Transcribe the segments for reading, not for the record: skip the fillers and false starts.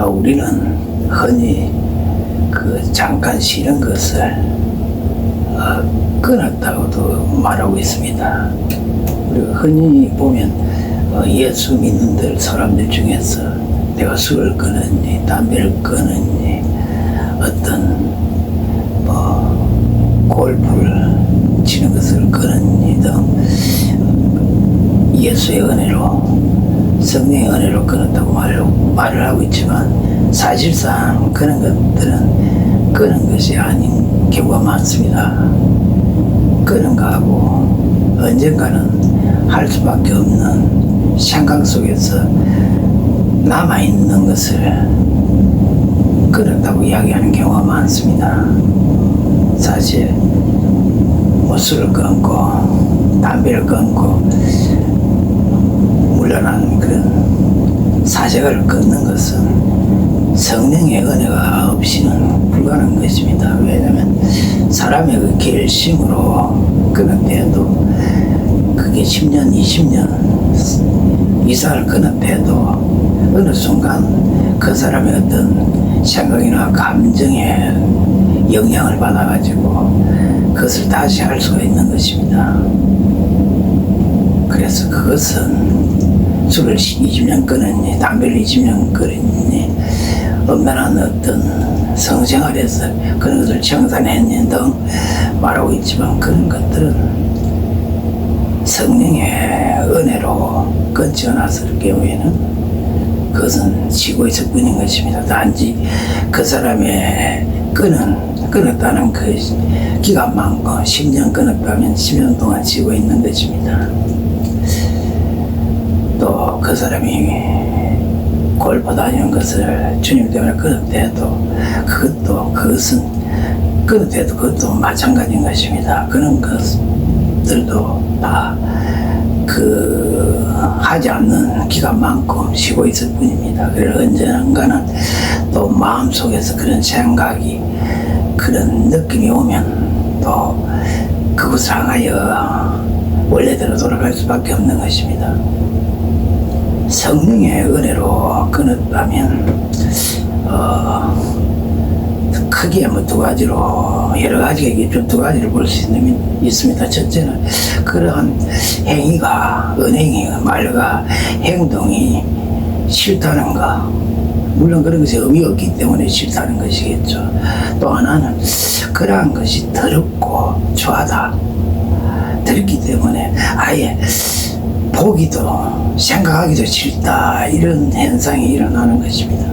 우리는 흔히 그 잠깐 쉬는 것을 끊었다고도 말하고 있습니다. 우리가 흔히 보면 예수 믿는 사람들 중에서 내가 술을 끊었니, 담배를 끊었니, 어떤 골프를 치는 것을 끊었니 등 예수의 은혜로, 성령의 은혜로 끊었다고 말을 하고 있지만, 사실상 그런 것들은 끊은 것이 아닌 경우가 많습니다. 끊은 거하고 언젠가는 할 수밖에 없는 생각 속에서 남아있는 것을 끊었다고 이야기하는 경우가 많습니다. 사실 술을 끊고 담배를 끊고 물러난 그런 사색을 끊는 것은 성령의 은혜가 없이는 불가능한 것입니다. 왜냐하면 사람의 그 결심으로 끊었대도, 그게 10년, 20년 이상을 끊었대도 어느 순간 그 사람의 어떤 생각이나 감정에 영향을 받아가지고 그것을 다시 할 수가 있는 것입니다. 그래서 그것은 술을 20년 끊었니, 담배를 20년 끊었니, 엄연한 어떤 성생활에서 그런 것을 청산했니 등 말하고 있지만, 그런 것들은 성령의 은혜로 끊지 않았을 경우에는 그것은 쉬고 있을 뿐인 것입니다. 단지 그 사람의 끊었다는 그 기간만큼 10년 끊었다면 10년 동안 쉬고 있는 것입니다. 또 그 사람이 골프 다니는 것을 주님 때문에 끊었대도 그것은 끊었대도 그것도 마찬가지인 것입니다. 그런 것들도 다 하지 않는 기간만큼 쉬고 있을 뿐입니다. 그래서 언젠가는 또 마음속에서 그런 생각이, 그런 느낌이 오면 또 그것을 향하여 원래대로 돌아갈 수밖에 없는 것입니다. 성령의 은혜로 끊었다면 크게 두 가지로, 여러 가지 두 가지를 볼 수 있습니다. 첫째는 그러한 행위가, 은행이, 말과 행동이 싫다는 거, 물론 그런 것이 의미가 없기 때문에 싫다는 것이겠죠. 또 하나는 그러한 것이 더럽고 추하다, 더럽기 때문에 아예 보기도 생각하기도 싫다, 이런 현상이 일어나는 것입니다.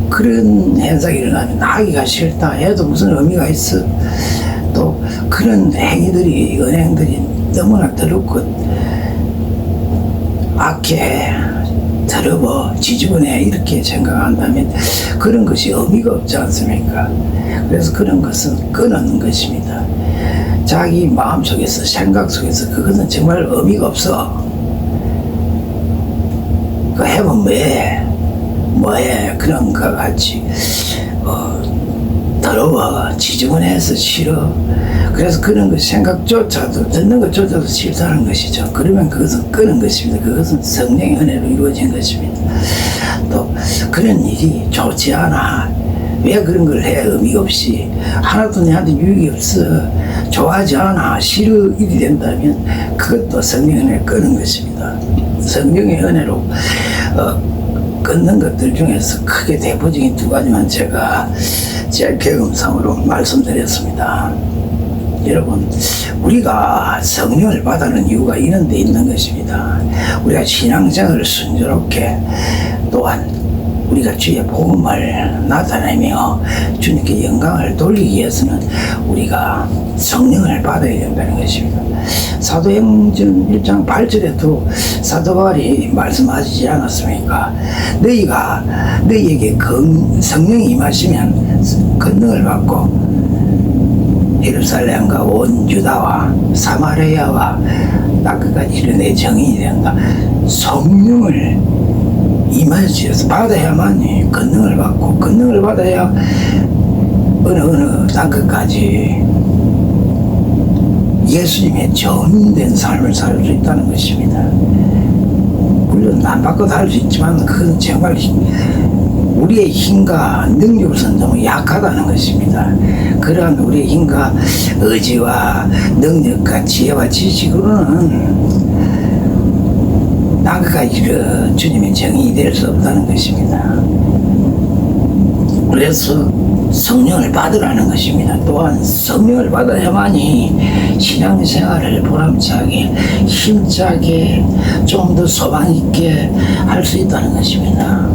그런 현상이 일어나면 하기가 싫다 해도 무슨 의미가 있어? 또 그런 행위들이, 은행들이 너무나 더럽고 악해, 더러워, 지저분해 이렇게 생각한다면 그런 것이 의미가 없지 않습니까? 그래서 그런 것은 끊는 것입니다. 자기 마음속에서, 생각 속에서 그것은 정말 의미가 없어. 그 해면 뭐해 그런 것 같이 더러워, 지저분해서 싫어. 그래서 그런 것, 생각조차도, 듣는 것조차도 싫다는 것이죠. 그러면 그것은 끊은 것입니다. 그것은 성령의 은혜로 이루어진 것입니다. 또 그런 일이 좋지 않아, 왜 그런 걸 해? 의미 없이, 하나도 내한테 유익이 없어, 좋아하지 않아, 싫어, 일이 된다면 그것도 성령의 은혜를 끊는 것입니다. 성령의 은혜로 끊는 것들 중에서 크게 대표적인 두 가지만 제가 제 경험상으로 말씀드렸습니다. 여러분, 우리가 성령을 받아는 이유가 이런 데 있는 것입니다. 우리가 신앙생활을 순조롭게, 또한 우리가 주의 복음을 나타내며 주님께 영광을 돌리기 위해서는 우리가 성령을 받아야 된다는 것입니다. 사도행전 1장 8절에도 사도 바울이 말씀하시지 않았습니까? 너희에게 성령이 임하시면 권능을 받고 예루살렘과 온 유다와 사마리아와 땅끝까지 이르는 내 정인이 된다. 성령을 임하시어서 받아야만이 권능을 받고, 권능을 받아야 어느 땅끝까지 예수님의 정인된 삶을 살 수 있다는 것입니다. 물론 안 받고도 할 수 있지만 그건 정말 우리의 힘과 능력으로서는 너무 약하다는 것입니다. 그러한 우리의 힘과 의지와 능력과 지혜와 지식으로는 나그가 이르 주님의 정인이 될 수 없다는 것입니다. 그래서 성령을 받으라는 것입니다. 또한 성령을 받아야만이 신앙생활을 보람차게 힘차게 좀 더 소망있게 할 수 있다는 것입니다.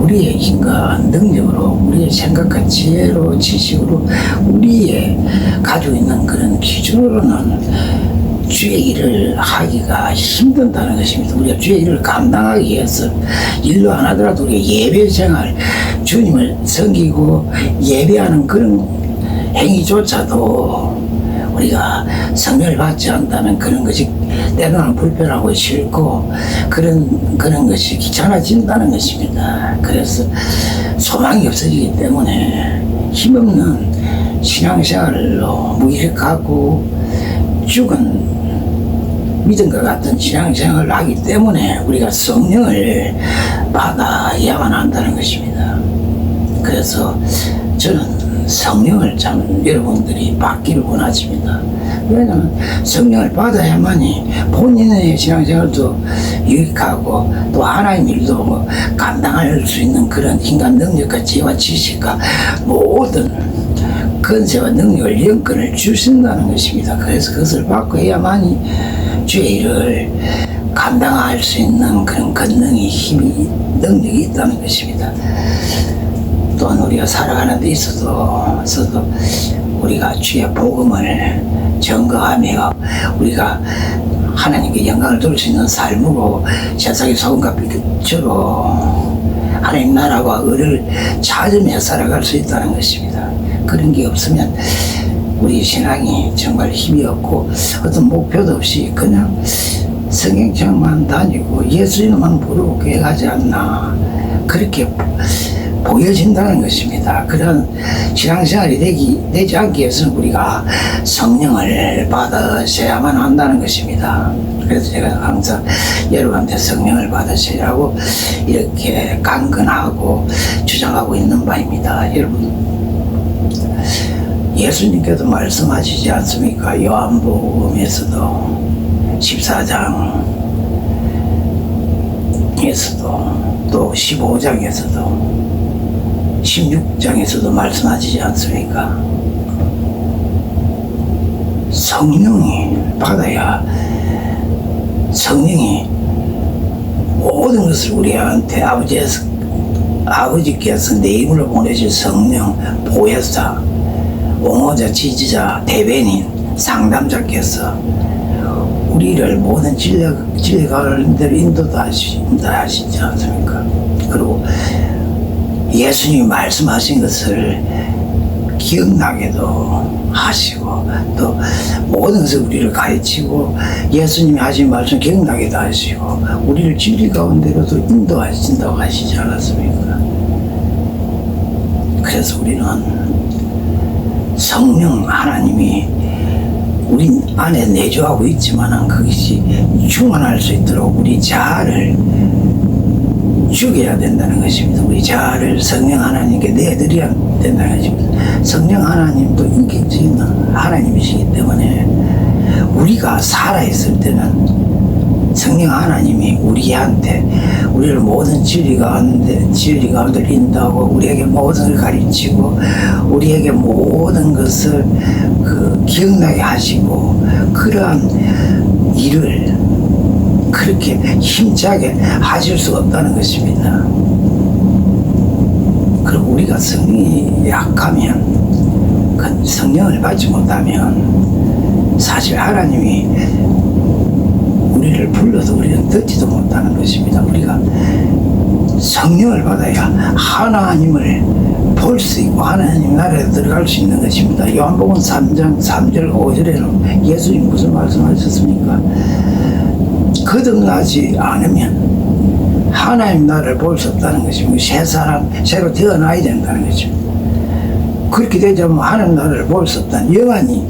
우리의 힘과 능력으로 우리의 생각과 지혜로 지식으로 우리의 가지고 있는 그런 기준으로는 주의 일을 하기가 힘든다는 것입니다. 우리가 주의 일을 감당하기 위해서 일도 안 하더라도 우리가 예배 생활, 주님을 섬기고 예배하는 그런 행위조차도 우리가 성령을 받지 않다면 그런 것이 때로는 불편하고 싫고 그런 것이 귀찮아진다는 것입니다. 그래서 소망이 없어지기 때문에 힘없는 신앙생활로 무기력하고 죽은 믿음과 같은 신앙생활을 하기 때문에 우리가 성령을 받아야만 한다는 것입니다. 그래서 저는 성령을 참 여러분들이 받기를 원하십니다. 왜냐하면 성령을 받아야만이 본인의 신앙생활도 유익하고 또 하나님 일도 감당할 수 있는 그런 힘과 능력과 지혜와 지식과 모든 권세와 능력을 영권을 주신다는 것입니다. 그래서 그것을 받고 해야만이 주의 일을 감당할 수 있는 그런 권능이 힘이 능력이 있다는 것입니다. 또한 우리가 살아가는 데 있어도 우리가 주의 복음을 증거하며 우리가 하나님께 영광을 돌릴 수 있는 삶으로 세상의 소금과 빛으로 하나님 나라와 의를 찾으며 살아갈 수 있다는 것입니다. 그런 게 없으면 우리 신앙이 정말 힘이 없고 어떤 목표도 없이 그냥 성경책만 다니고 예수님만 부르고 교회 가지 않나 그렇게 보여진다는 것입니다. 그런 신앙생활이 되지 않기 위해서는 우리가 성령을 받으셔야만 한다는 것입니다. 그래서 제가 항상 여러분한테 성령을 받으시라고 이렇게 강건하고 주장하고 있는 바입니다. 여러분, 예수님께서 말씀하시지 않습니까? 요한복음에서도 14장에서도 또 15장에서도 16장에서도 말씀하시지 않습니까? 성령이 받아야 성령이 모든 것을 우리한테 아버지께서 내 힘으로 보내신 성령, 보혜사, 옹호자, 지지자, 대변인, 상담자께서 우리를 모든 진리 가는 대로 인도하신다 하시지 않습니까? 그리고 예수님이 말씀하신 것을 기억나게도 하시고 또 모든 것을 우리를 가르치고 예수님이 하신 말씀 기억나게도 하시고 우리를 진리 가운데로도 인도하신다고 하시지 않았습니까? 그래서 우리는 성령 하나님이 우리 안에 내주하고 있지만 그것이 충만할 수 있도록 우리 자아를 죽여야 된다는 것입니다. 우리 자아를 성령 하나님께 내드려야 된다는 것입니다. 성령 하나님도 인격적인 하나님이시기 때문에 우리가 살아있을 때는 성령 하나님이 우리를 모든 진리 가운데 인도하고 우리에게 모든 걸 가르치고 우리에게 모든 것을 기억나게 하시고 그러한 일을 그렇게 힘차게 하실 수 없다는 것입니다. 그리고 우리가 성령이 약하면 성령을 받지 못하면 사실 하나님이 우리를 불러도 우리는 듣지도 못하는 것입니다. 우리가 성령을 받아야 하나님을 볼 수 있고 하나님 나라에 들어갈 수 있는 것입니다. 요한복음 3장 3절 5절에는 예수님 무슨 말씀하셨습니까? 거듭나지 않으면 하나님 나라를 볼 수 없다는 것입니다. 새 사람 새로 태어나야 된다는 것입니다. 그렇게 되자면 하나님 나라를 볼 수 없다는 영원히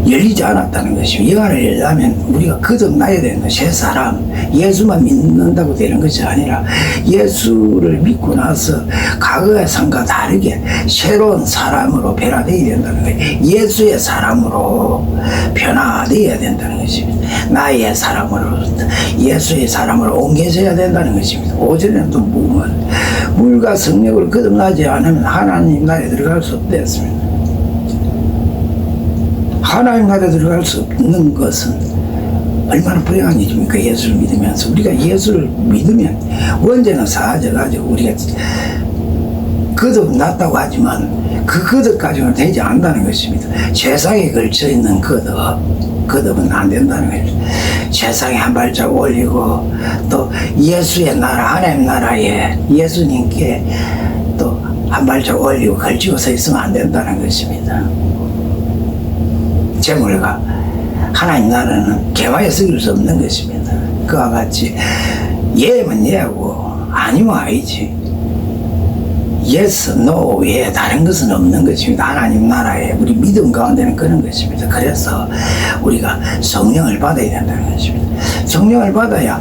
열리지 않았다는 것이고, 영안을 열려면 우리가 거듭나야 되는 것. 새 사람, 예수만 믿는다고 되는 것이 아니라 예수를 믿고 나서 과거의 삶과 다르게 새로운 사람으로 변화되어야 된다는 거예요. 예수의 사람으로 변화되어야 된다는 것입니다. 나의 사람으로, 예수의 사람으로 옮겨져야 된다는 것입니다. 오전에는 또 물과 성령으로 거듭나지 않으면 하나님 나라에 들어갈 수 없었습니다. 하나님 나라에 들어갈 수 없는 것은 얼마나 불행한 일입니까? 예수를 믿으면서. 우리가 예수를 믿으면 언제나 사라져가지고 우리가 거듭났다고 하지만 그 거듭까지는 되지 않는다는 것입니다. 세상에 걸쳐있는 거듭은 안 된다는 것입니다. 세상에 한 발짝 올리고 또 예수의 나라, 하나님 나라에 예수님께 또 한 발짝 올리고 걸치고 서 있으면 안 된다는 것입니다. 재물과 하나님 나라는 개화에 섞일 수 없는 것입니다. 그와 같이 예면 예하고 아니면 아니지. yes, no 외에 다른 것은 없는 것입니다. 하나님 나라에 우리 믿음 가운데는 그런 것입니다. 그래서 우리가 성령을 받아야 된다는 것입니다. 성령을 받아야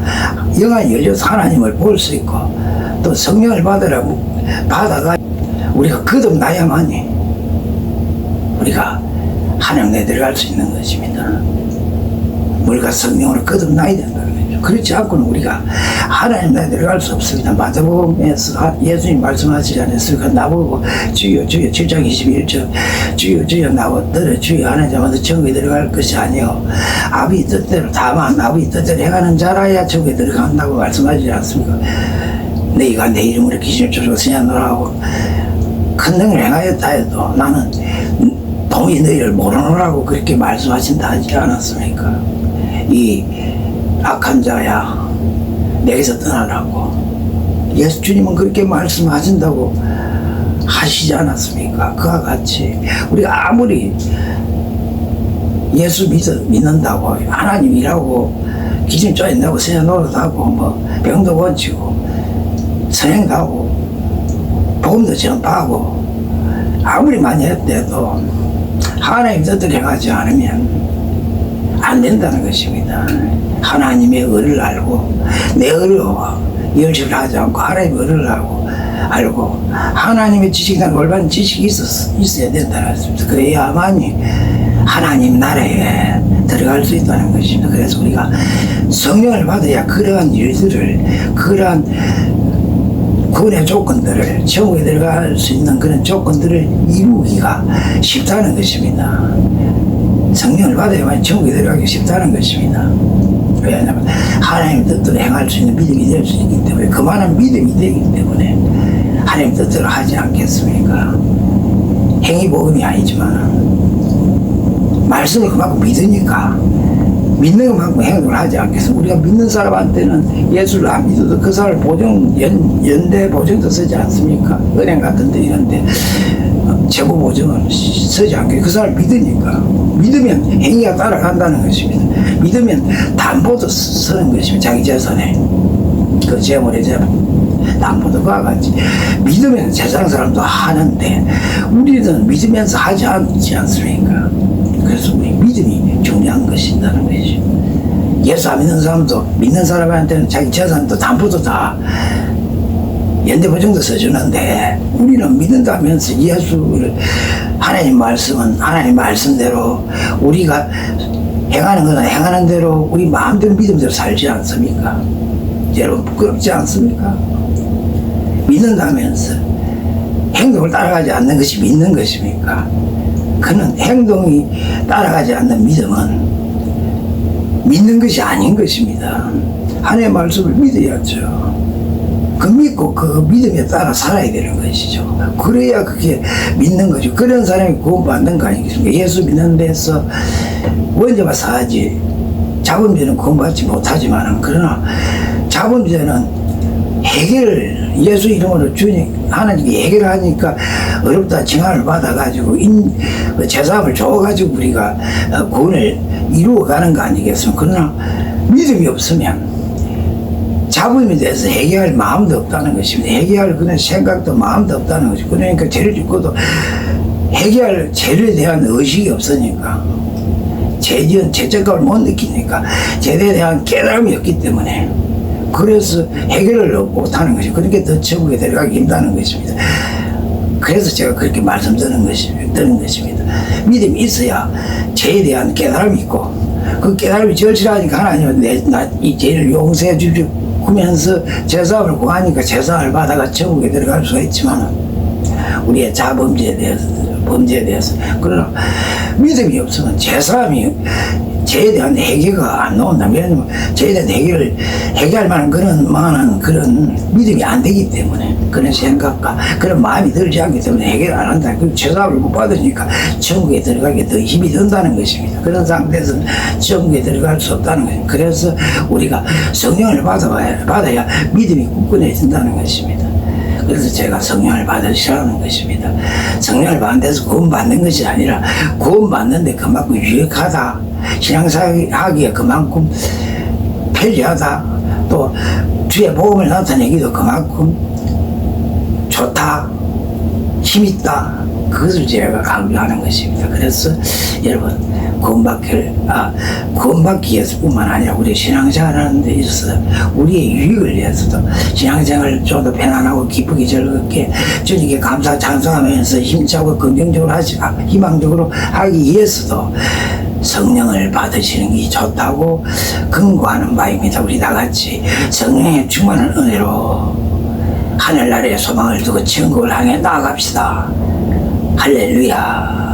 영안이 열려서 하나님을 볼 수 있고, 또 성령을 받아가 우리가 거듭나야만이 우리가 하나님 나라에 들어갈 수 있는 것입니다. 물과 성령으로 거듭나야 된다는 거죠. 그렇지 않고는 우리가 하나님 나라에 들어갈 수 없습니다. 마태복음에서 예수님 말씀하시지 않았습니까? 나보고 주여 주여 7장 21절 주여 주여 나보고 주여 하는 자마다 천국에 들어갈 것이 아니요 아비 뜻대로 다만 아비 뜻대로 행하는 자라야 천국에 들어간다고 말씀하시지 않습니까? 너희가 내 이름으로 귀신을 쫓아 사냥하고 큰 능을 행하였다 해도 나는 동이 너희를 모르노라고 그렇게 말씀하신다 하지 않았습니까? 이 악한 자야 내게서 떠나라고 예수 주님은 그렇게 말씀하신다고 하시지 않았습니까? 그와 같이 우리가 아무리 예수 믿는다고 하나님이라고 기준 쪼인다고 세상 노릇하고 뭐 병도 고치고 선행도 하고 복음도 전파하고 아무리 많이 했대도 하나님 뜻대로 행하지 않으면 안 된다는 것입니다. 하나님의 의를 알고 내 의로 열심을 하지 않고 하나님의 의를 알고 하나님의 지식이나 올바른 지식이 있어야 된다는 것입니다. 그래야만이 하나님 나라에 들어갈 수 있다는 것입니다. 그래서 우리가 성령을 받아야 그러한 일들을, 그러한 구원의 조건들을, 천국에 들어갈 수 있는 그런 조건들을 이루기가 쉽다는 것입니다. 성령을 받아야만 천국에 들어가기 쉽다는 것입니다. 왜냐하면 하나님 뜻대로 행할 수 있는 믿음이 될 수 있기 때문에, 그만한 믿음이 되기 때문에 하나님 뜻대로 하지 않겠습니까? 행위복음이 아니지만 말씀을 그만큼 믿으니까 믿는 것만큼 행동을 하지 않겠습니까? 우리가 믿는 사람한테는 예수를 안 믿어도 그 사람을 연대 보증도 쓰지 않습니까? 은행 같은 데 이런데 재고 보증은 쓰지 않게 그 사람을 믿으니까. 믿으면 행위가 따라간다는 것입니다. 믿으면 담보도 쓰는 것입니다. 자기 재산에 그 재물의 담보도 그와 같이 믿으면 세상 사람도 하는데 우리는 믿으면서 하지 않지 않습니까? 그래서 우리 믿음이 중요한 것이라는 것이죠. 예수 안 믿는 사람도 믿는 사람한테는 자기 재산도 담보도 다 연대보증도 써주는데 우리는 믿는다면서 예수를 하나님 말씀은 하나님 말씀대로 우리가 행하는 것은 행하는 대로 우리 마음대로 믿음대로 살지 않습니까? 여러분 부끄럽지 않습니까? 믿는다면서 행동을 따라가지 않는 것이 믿는 것입니까? 그는 행동이 따라가지 않는 믿음은 믿는 것이 아닌 것입니다. 하나님의 말씀을 믿어야죠. 그 믿고 그 믿음에 따라 살아야 되는 것이죠. 그래야 그게 믿는 거죠. 그런 사람이 구원받는 거 아니겠습니까? 예수 믿는 데서 원죄가 사하지 잡은 죄는 구원받지 못하지만, 그러나 잡은 죄는 예수 이름으로 하나님께 해결하니까 어렵다 징함을 받아가지고 제사함을 줘가지고 우리가 구원을 이루어가는 거 아니겠습니까? 그러나 믿음이 없으면 잡음에 대해서 해결할 마음도 없다는 것입니다. 해결할 그런 생각도 마음도 없다는 것이죠. 그러니까 죄를 짓고도 해결할 죄에 대한 의식이 없으니까 죄책감을 못 느끼니까 죄에 대한 깨달음이 없기 때문에 그래서 해결을 못하는 것이 그렇게 더 천국에 들어가기 힘들다는 것입니다. 그래서 제가 그렇게 말씀드리는 것입니다. 믿음이 있어야 죄에 대한 깨달음이 있고 그 깨달음이 절실하니까 하나님은 이 죄를 용서해 주면서 제사함을 구하니까 제사함을 받아가 천국에 들어갈 수가 있지만 우리의 자범죄에 대해서 그러나 믿음이 없으면 제사함이 죄에 대한 해결가 안 나온다. 왜냐면 죄에 대한 해결을 해결할 만한 그런 믿음이 안 되기 때문에 그런 생각과 그런 마음이 들지 않기 때문에 해결 안 한다. 그 제사함을 못 받으니까 천국에 들어가기 더 힘이 든다는 것입니다. 그런 상태에서는 천국에 들어갈 수 없다는 것입니다. 그래서 우리가 성령을 받아야 믿음이 굳건해진다는 것입니다. 그래서 제가 성령을 받으시라는 것입니다. 성령을 받는 데서 구원받는 것이 아니라 구원받는데 그만큼 유익하다. 신앙생활하기에 그만큼 편리하다. 또 주의 복음을 나타내기도 그만큼 좋다. 힘있다. 그것을 제가 강조하는 것입니다. 그래서 여러분 구원받기 위해서뿐만 아니라 우리 신앙생활 하는 데 있어서 우리의 유익을 위해서도 신앙생활을 좀 더 편안하고 기쁘게 즐겁게 주님께 감사 찬송하면서 힘차고 긍정적으로 희망적으로 하기 위해서도 성령을 받으시는 게 좋다고 권고하는 바입니다. 우리 다 같이 성령의 충만한 은혜로 하늘나라의 소망을 두고 천국을 향해 나아갑시다. 할렐루야.